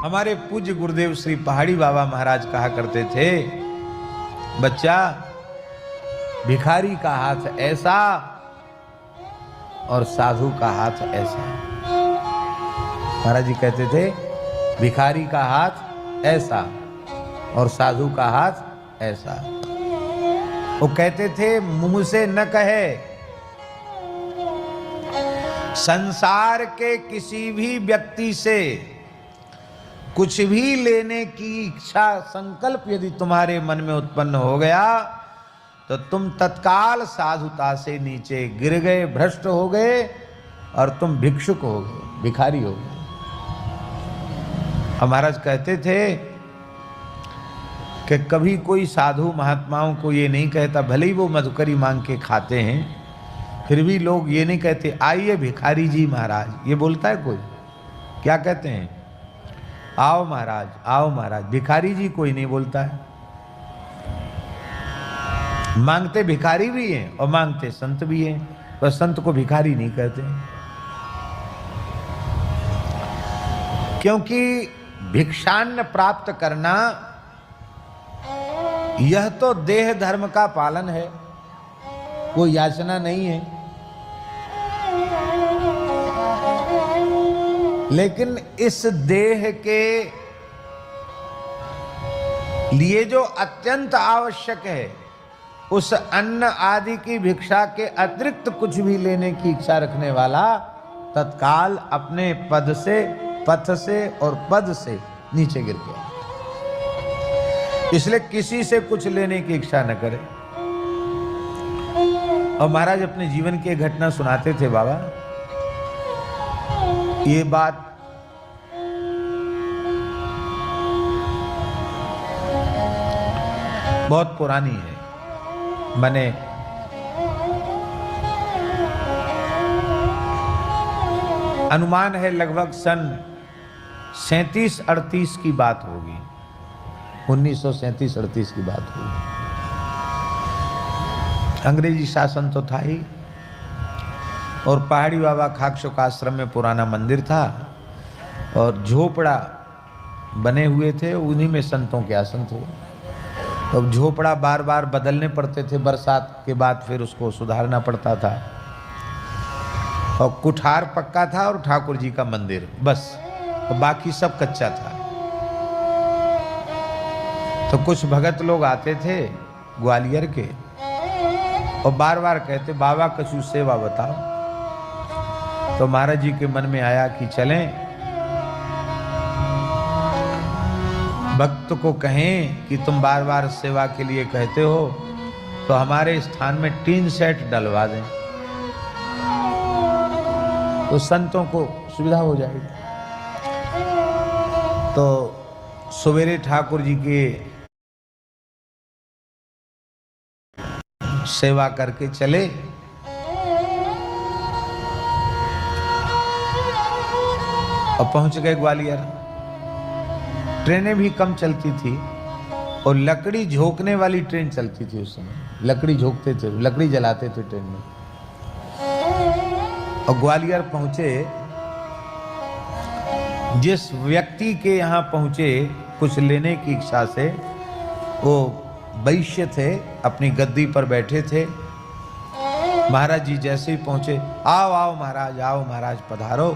हमारे पूज्य गुरुदेव श्री पहाड़ी बाबा महाराज कहा करते थे, बच्चा भिखारी का हाथ ऐसा और साधु का हाथ ऐसा। महाराज जी कहते थे भिखारी का हाथ ऐसा और साधु का हाथ ऐसा। वो कहते थे मुंह से न कहे, संसार के किसी भी व्यक्ति से कुछ भी लेने की इच्छा संकल्प यदि तुम्हारे मन में उत्पन्न हो गया तो तुम तत्काल साधुता से नीचे गिर गए, भ्रष्ट हो गए और तुम भिक्षुक हो गए, भिखारी हो गए। महाराज कहते थे कि कभी कोई साधु महात्माओं को ये नहीं कहता, भले ही वो मधुकरी मांग के खाते हैं, फिर भी लोग ये नहीं कहते आइए भिखारी जी महाराज। ये बोलता है कोई? क्या कहते हैं? आओ महाराज, आओ महाराज। भिखारी जी कोई नहीं बोलता है। मांगते भिखारी भी हैं और मांगते संत भी हैं, पर संत को भिखारी नहीं कहते, क्योंकि भिक्षान्न प्राप्त करना यह तो देह धर्म का पालन है, कोई याचना नहीं है। लेकिन इस देह के लिए जो अत्यंत आवश्यक है, उस अन्न आदि की भिक्षा के अतिरिक्त कुछ भी लेने की इच्छा रखने वाला तत्काल अपने पद से, पथ से और पद से नीचे गिर गया। इसलिए किसी से कुछ लेने की इच्छा न करे। और महाराज अपने जीवन की घटना सुनाते थे बाबा। ये बात बहुत पुरानी है, मैंने अनुमान है लगभग सन 37-38 की बात होगी, 1937-38 की बात होगी। अंग्रेजी शासन तो था ही, और पहाड़ी बाबा खाकशोक आश्रम में पुराना मंदिर था और झोपड़ा बने हुए थे, उन्हीं में संतों के आसन थे। अब झोपड़ा बार बार बदलने पड़ते थे, बरसात के बाद फिर उसको सुधारना पड़ता था। और कुठार पक्का था और ठाकुर जी का मंदिर बस, और बाकी सब कच्चा था। तो कुछ भगत लोग आते थे ग्वालियर के और बार बार कहते बाबा कछु सेवा बताओ। तो महाराज जी के मन में आया कि चलें, भक्त को कहें कि तुम बार बार सेवा के लिए कहते हो, तो हमारे स्थान में टीन सेट डलवा दें, तो संतों को सुविधा हो जाएगी। तो सवेरे ठाकुर जी के सेवा करके चले। और पहुंच गए ग्वालियर। ट्रेनें भी कम चलती थी और लकड़ी झोंकने वाली ट्रेन चलती थी उस समय। लकड़ी झोंकते थे, लकड़ी जलाते थे ट्रेन में। और ग्वालियर पहुंचे, जिस व्यक्ति के यहाँ पहुंचे कुछ लेने की इच्छा से, वो वैश्य थे, अपनी गद्दी पर बैठे थे। महाराज जी जैसे ही पहुंचे, आओ आओ महाराज, आओ महाराज पधारो।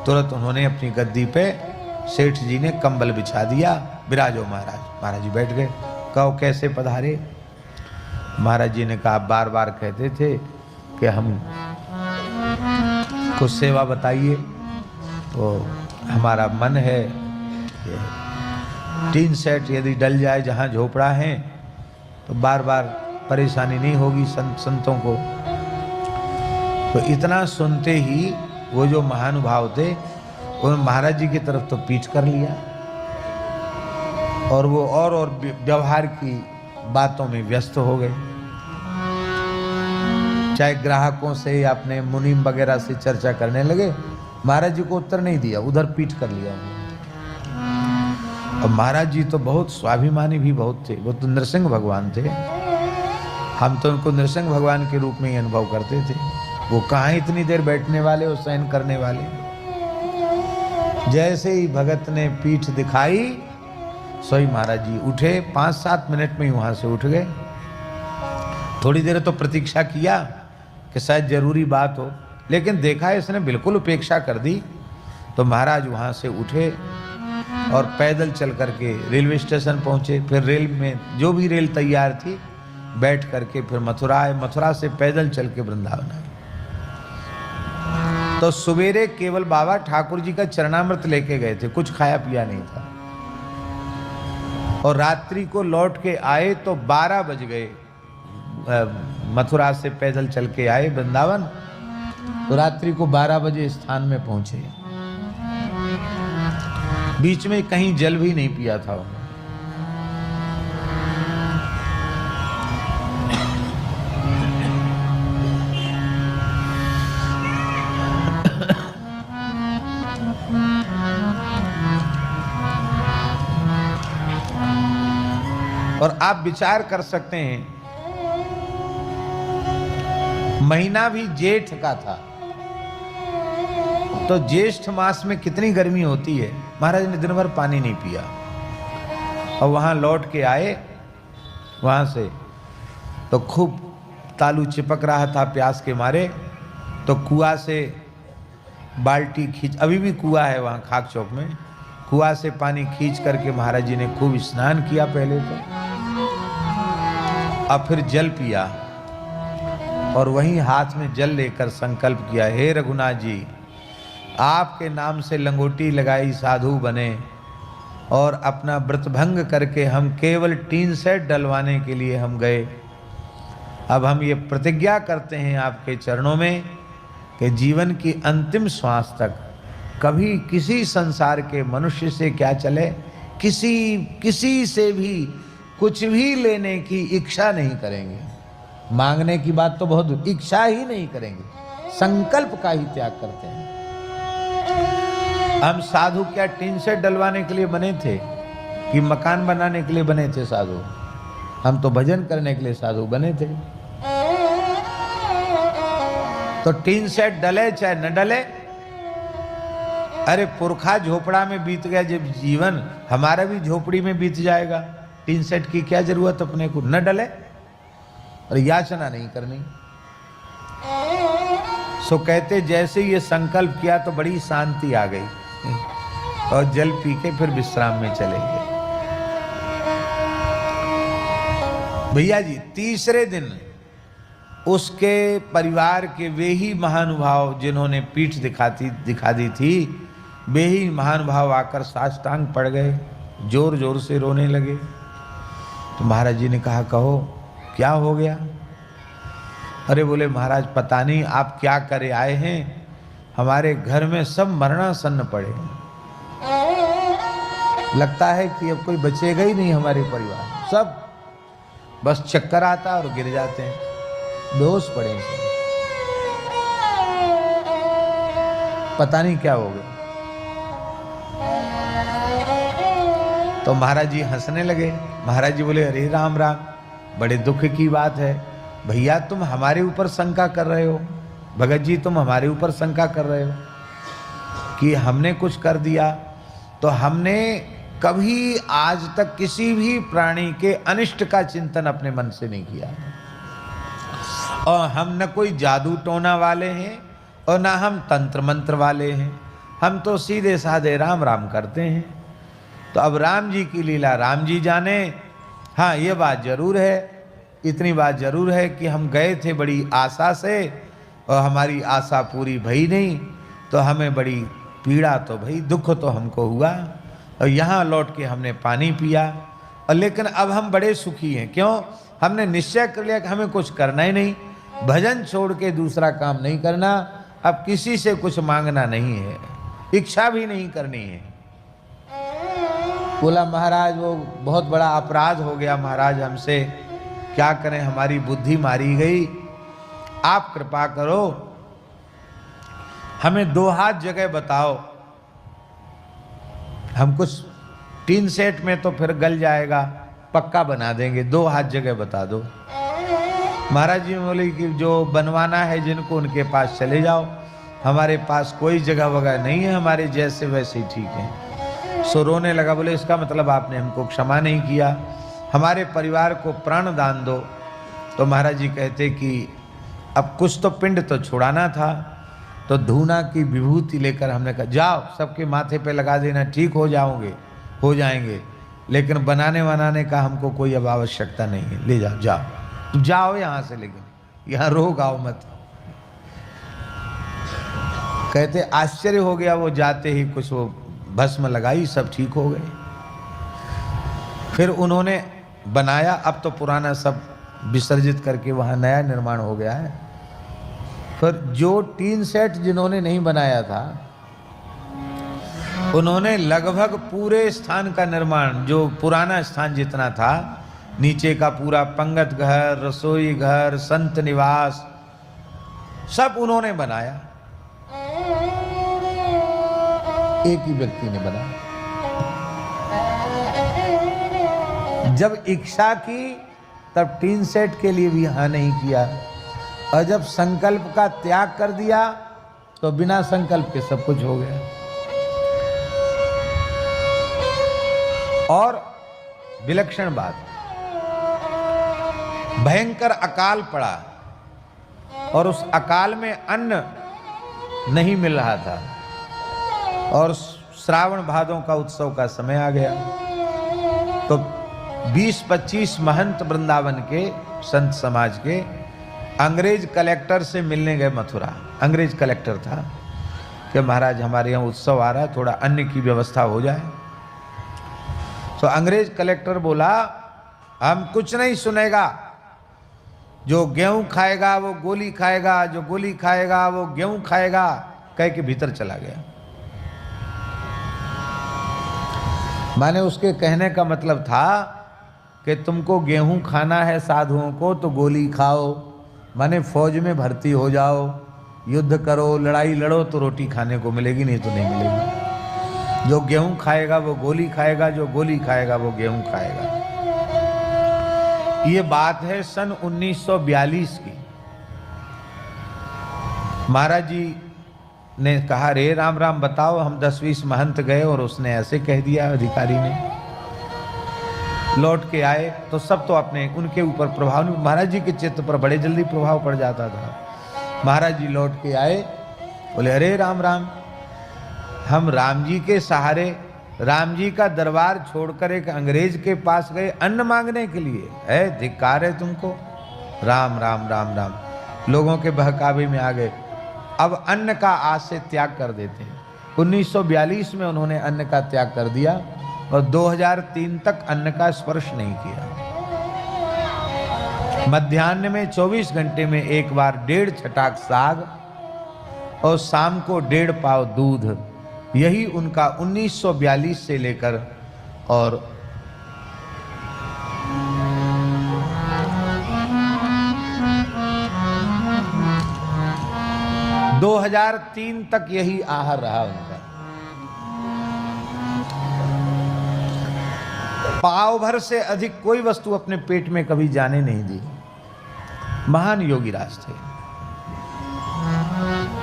तुरंत उन्होंने अपनी गद्दी पे, सेठ जी ने कंबल बिछा दिया, विराजो महाराज। महाराज जी बैठ गए। कहो कैसे पधारे? महाराज जी ने कहा बार बार कहते थे कि हम कुछ सेवा बताइए, तो हमारा मन है टीन सेट यदि डल जाए जहाँ झोपड़ा है तो बार बार परेशानी नहीं होगी संतों को। तो इतना सुनते ही वो जो महानुभाव थे उन्होंने महाराज जी की तरफ तो पीठ कर लिया और वो और व्यवहार की बातों में व्यस्त हो गए। चाहे ग्राहकों से या अपने मुनीम वगैरह से चर्चा करने लगे, महाराज जी को उत्तर नहीं दिया, उधर पीठ कर लिया। और महाराज जी तो बहुत स्वाभिमानी भी बहुत थे, वो तो नरसिंह भगवान थे। हम तो उनको नरसिंह भगवान के रूप में ही अनुभव करते थे। वो कहाँ इतनी देर बैठने वाले और सहन करने वाले। जैसे ही भगत ने पीठ दिखाई, सोई महाराज जी उठे, 5-7 मिनट में ही वहां से उठ गए। थोड़ी देर तो प्रतीक्षा किया कि शायद जरूरी बात हो, लेकिन देखा इसने बिल्कुल उपेक्षा कर दी। तो महाराज वहां से उठे और पैदल चल करके रेलवे स्टेशन पहुंचे। फिर रेल में जो भी रेल तैयार थी बैठ करके फिर मथुरा आए। मथुरा से पैदल चल के वृंदावन आए। तो सवेरे केवल बाबा ठाकुर जी का चरणामृत लेके गए थे, कुछ खाया पिया नहीं था। और रात्रि को लौट के आए तो 12 बज गए। मथुरा से पैदल चल के आए वृंदावन, तो रात्रि को 12 बजे स्थान में पहुंचे। बीच में कहीं जल भी नहीं पिया था उन्होंने। और आप विचार कर सकते हैं, महीना भी जेठ का था, तो ज्येष्ठ मास में कितनी गर्मी होती है। महाराज ने दिन भर पानी नहीं पिया और वहां लौट के आए। वहां से तो खूब तालू चिपक रहा था प्यास के मारे। तो कुआं से बाल्टी खींच, अभी भी कुआं है वहां खाक चौक में, कुआं से पानी खींच करके महाराज जी ने खूब स्नान किया पहले तो, और फिर जल पिया। और वहीं हाथ में जल लेकर संकल्प किया, हे रघुनाथ जी, आपके नाम से लंगोटी लगाई साधु बने और अपना व्रत भंग करके हम केवल टीन सेट डलवाने के लिए हम गए। अब हम ये प्रतिज्ञा करते हैं आपके चरणों में कि जीवन की अंतिम श्वास तक कभी किसी संसार के मनुष्य से क्या चले, किसी से भी कुछ भी लेने की इच्छा नहीं करेंगे। मांगने की बात तो बहुत, इच्छा ही नहीं करेंगे, संकल्प का ही त्याग करते हैं। हम साधु क्या टीन सेट डलवाने के लिए बने थे कि मकान बनाने के लिए बने थे साधु? हम तो भजन करने के लिए साधु बने थे। तो टीन सेट डले चाहे न डले, अरे पुरखा झोपड़ा में बीत गया जब जीवन, हमारा भी झोपड़ी में बीत जाएगा। टीन सेट की क्या जरूरत अपने को, न डले और याचना नहीं करनी। सो कहते जैसे ये संकल्प किया तो बड़ी शांति आ गई और जल पी के फिर विश्राम में चले गए। भैया जी तीसरे दिन उसके परिवार के वे ही महानुभाव जिन्होंने पीठ दिखा दी थी, वे ही महानुभाव आकर साष्टांग पड़ गए, जोर जोर से रोने लगे। तो महाराज जी ने कहा, कहो क्या हो गया? अरे बोले महाराज पता नहीं आप क्या करे आए हैं, हमारे घर में सब मरणासन्न पड़े, लगता है कि अब कोई बचेगा ही नहीं हमारे परिवार, सब बस चक्कर आता और गिर जाते हैं, बेहोश पड़े हैं, पता नहीं क्या हो गया। तो महाराज जी हंसने लगे। महाराज जी बोले, अरे राम राम, बड़े दुख की बात है भैया, तुम हमारे ऊपर शंका कर रहे हो, भगत जी तुम हमारे ऊपर शंका कर रहे हो कि हमने कुछ कर दिया। तो हमने कभी आज तक किसी भी प्राणी के अनिष्ट का चिंतन अपने मन से नहीं किया, और हम न कोई जादू टोना वाले हैं और न हम तंत्र मंत्र वाले हैं, हम तो सीधे साधे राम राम करते हैं। तो अब राम जी की लीला राम जी जाने। हाँ ये बात जरूर है, इतनी बात जरूर है कि हम गए थे बड़ी आशा से और हमारी आशा पूरी भई नहीं, तो हमें बड़ी पीड़ा तो भई, दुख तो हमको हुआ, और यहाँ लौट के हमने पानी पिया, और लेकिन अब हम बड़े सुखी हैं। क्यों? हमने निश्चय कर लिया कि हमें कुछ करना ही नहीं, भजन छोड़ के दूसरा काम नहीं करना, अब किसी से कुछ मांगना नहीं है, इच्छा भी नहीं करनी है। बोला महाराज वो बहुत बड़ा अपराध हो गया महाराज हमसे, क्या करें, हमारी बुद्धि मारी गई, आप कृपा करो, हमें 2 हाथ जगह बताओ, हम कुछ टीन सेट में तो फिर गल जाएगा, पक्का बना देंगे, 2 हाथ जगह बता दो। महाराज जी बोले कि जो बनवाना है जिनको उनके पास चले जाओ, हमारे पास कोई जगह वगैरह नहीं है, हमारे जैसे वैसे ही ठीक है। सो रोने लगा। बोले इसका मतलब आपने हमको क्षमा नहीं किया, हमारे परिवार को प्राण दान दो। तो महाराज जी कहते कि अब कुछ तो पिंड तो छुड़ाना था, तो धूना की विभूति लेकर हमने कहा जाओ सबके माथे पे लगा देना, ठीक हो जाओगे, हो जाएंगे, लेकिन बनाने बनाने का हमको कोई अब आवश्यकता नहीं है, ले जाओ, जाओ जाओ यहाँ से, लेकिन यहाँ रोग आओ मत। कहते आश्चर्य हो गया, वो जाते ही कुछ वो भस्म लगाई, सब ठीक हो गए। फिर उन्होंने बनाया, अब तो पुराना सब विसर्जित करके वहाँ नया निर्माण हो गया है। फिर जो टीन सेट जिन्होंने नहीं बनाया था, उन्होंने लगभग पूरे स्थान का निर्माण, जो पुराना स्थान जितना था, नीचे का पूरा पंगत घर, रसोई घर, संत निवास, सब उन्होंने बनाया। एक ही व्यक्ति ने बनाया। जब इच्छा की तब टीन सेट के लिए भी हाँ नहीं किया, और जब संकल्प का त्याग कर दिया तो बिना संकल्प के सब कुछ हो गया। और विलक्षण बात, भयंकर अकाल पड़ा और उस अकाल में अन्न नहीं मिल रहा था, और श्रावण भादों का उत्सव का समय आ गया। तो 20-25 महंत वृंदावन के संत समाज के अंग्रेज कलेक्टर से मिलने गए मथुरा। अंग्रेज कलेक्टर था कि महाराज हमारे यहाँ उत्सव आ रहा है, थोड़ा अन्न की व्यवस्था हो जाए। तो अंग्रेज कलेक्टर बोला हम कुछ नहीं सुनेगा, जो गेहूं खाएगा वो गोली खाएगा, जो गोली खाएगा वो गेहूं खाएगा, कह के भीतर चला गया। माने उसके कहने का मतलब था कि तुमको गेहूं खाना है साधुओं को तो गोली खाओ, माने फौज में भर्ती हो जाओ, युद्ध करो, लड़ाई लड़ो तो रोटी खाने को मिलेगी, नहीं तो नहीं मिलेगी। जो गेहूं खाएगा वो गोली खाएगा, जो गोली खाएगा वो गेहूं खाएगा। ये बात है सन 1942 की। महाराज जी ने कहा रे राम राम बताओ, हम 10-20 महंत गए और उसने ऐसे कह दिया, अधिकारी ने। लौट के आए तो सब तो अपने उनके ऊपर प्रभाव नहीं, महाराज जी के चित्त पर बड़े जल्दी प्रभाव पड़ जाता था। महाराज जी लौट के आए, बोले अरे राम राम, हम राम जी के सहारे राम जी का दरबार छोड़कर एक अंग्रेज के पास गए अन्न मांगने के लिए, है धिक्कार है तुमको। राम राम राम राम, लोगों के बहकावे में आ गए। अब अन्न का आज से त्याग कर देते हैं। 1942 में उन्होंने अन्न का त्याग कर दिया और 2003 तक अन्न का स्पर्श नहीं किया। मध्याह्न में 24 घंटे में एक बार 1.5 छटाक साग और शाम को 1.5 पाव दूध, यही उनका 1942 से लेकर और 2003 तक यही आहार रहा उनका। पाव भर से अधिक कोई वस्तु अपने पेट में कभी जाने नहीं दी। महान योगी राज थे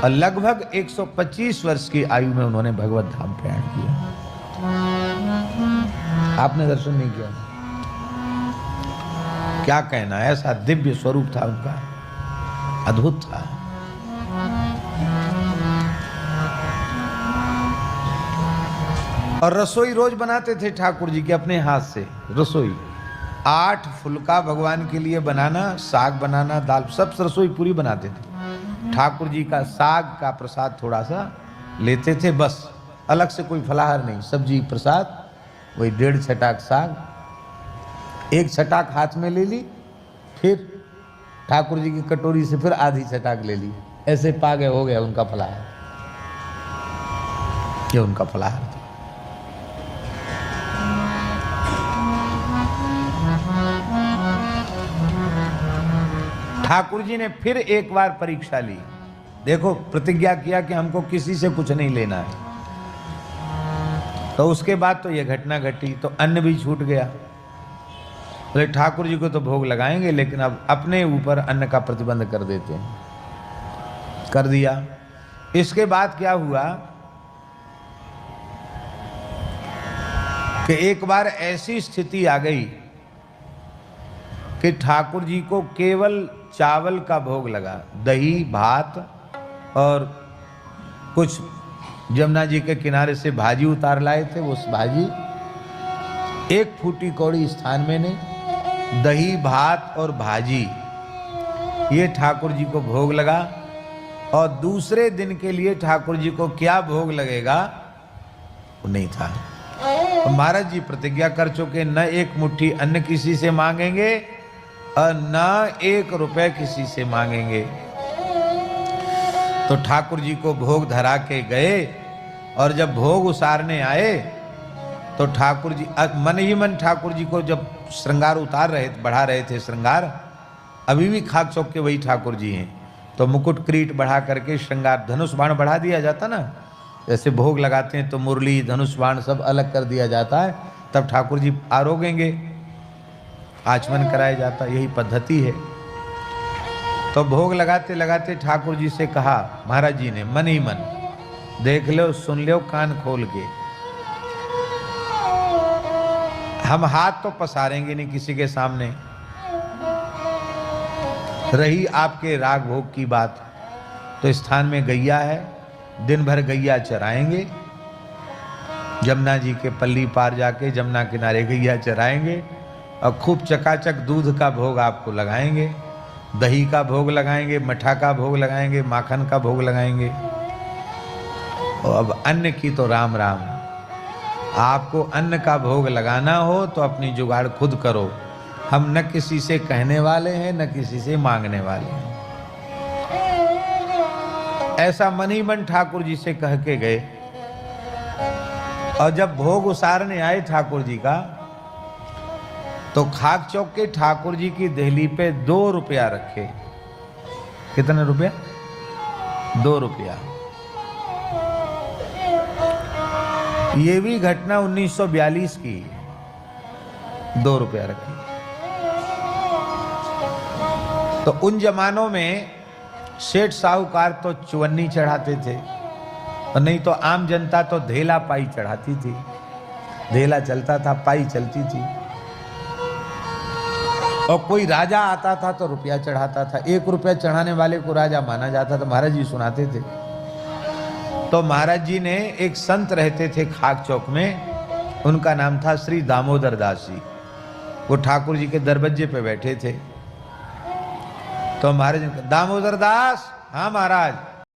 और लगभग 125 वर्ष की आयु में उन्होंने भगवत धाम प्रयाण किया। आपने दर्शन नहीं किया, क्या कहना, ऐसा दिव्य स्वरूप था उनका, अद्भुत था। और रसोई रोज बनाते थे ठाकुर जी के अपने हाथ से। रसोई 8 फुलका भगवान के लिए बनाना, साग बनाना, दाल, सब रसोई पूरी बनाते थे। ठाकुर जी का साग का प्रसाद थोड़ा सा लेते थे बस, अलग से कोई फलाहार नहीं, सब्जी प्रसाद, वही 1.5 छटाक साग, 1 छटाक हाथ में ले ली, फिर ठाकुर जी की कटोरी से फिर आधी छटाक ले ली, ऐसे पागे हो गया उनका फलाहार। ये उनका फलाहार था। ठाकुर जी ने फिर एक बार परीक्षा ली। देखो, प्रतिज्ञा किया कि हमको किसी से कुछ नहीं लेना है, तो उसके बाद तो यह घटना घटी, तो अन्न भी छूट गया। बोले ठाकुर जी को तो भोग लगाएंगे, लेकिन अब अपने ऊपर अन्न का प्रतिबंध कर देते हैं। कर दिया। इसके बाद क्या हुआ कि एक बार ऐसी स्थिति आ गई कि ठाकुर जी को केवल चावल का भोग लगा, दही भात और कुछ जमुना जी के किनारे से भाजी उतार लाए थे, उस भाजी एक फूटी कौड़ी स्थान में नहीं, दही भात और भाजी ये ठाकुर जी को भोग लगा। और दूसरे दिन के लिए ठाकुर जी को क्या भोग लगेगा वो नहीं था। तो महाराज जी प्रतिज्ञा कर चुके, न एक मुट्ठी अन्न किसी से मांगेंगे और न 1 रुपए किसी से मांगेंगे। तो ठाकुर जी को भोग धरा के गए और जब भोग उसारने आए तो ठाकुर जी मन ही मन ठाकुर जी को जब श्रृंगार उतार रहे, बढ़ा रहे थे श्रृंगार, अभी भी खाक चौक के वही ठाकुर जी हैं, तो मुकुट क्रीट बढ़ा करके श्रृंगार, धनुष बाण बढ़ा दिया जाता ना, जैसे भोग लगाते हैं तो मुरली धनुष बाण सब अलग कर दिया जाता है, तब ठाकुर जी आरोगेंगे, आचमन कराया जाता, यही पद्धति है। तो भोग लगाते लगाते ठाकुर जी से कहा महाराज जी ने मन ही मन, देख लो सुन लो कान खोल के, हम हाथ तो पसारेंगे नहीं किसी के सामने, रही आपके राग भोग की बात तो स्थान में गैया है, दिन भर गैया चराएंगे, जमुना जी के पल्ली पार जाके जमुना किनारे गैया चराएंगे और खूब चकाचक दूध का भोग आपको लगाएंगे, दही का भोग लगाएंगे, मठा का भोग लगाएंगे, माखन का भोग लगाएंगे। और अब अन्न की तो राम राम, आपको अन्न का भोग लगाना हो तो अपनी जुगाड़ खुद करो, हम न किसी से कहने वाले हैं न किसी से मांगने वाले हैं। ऐसा मन ही मन ठाकुर जी से कह के गए। और जब भोग उसारने आए ठाकुर जी का, तो खाक चौक के ठाकुर जी की देहली पे 2 रुपया रखे। कितना रुपया? 2 रुपया। ये भी घटना 1942 की, 2 रुपया रखे। तो उन जमानों में सेठ साहूकार तो चुवन्नी चढ़ाते थे, और नहीं तो आम जनता तो धेला पाई चढ़ाती थी, धेला चलता था, पाई चलती थी। और कोई राजा आता था तो रुपया चढ़ाता था, 1 रुपया चढ़ाने वाले को राजा माना जाता था, महाराज जी सुनाते थे। तो महाराज जी ने एक संत रहते थे खाक चौक में, उनका नाम था श्री दामोदर दास जी, वो ठाकुर जी के दरवाजे पे बैठे थे। तो महाराज दामोदर दास, हाँ महाराज,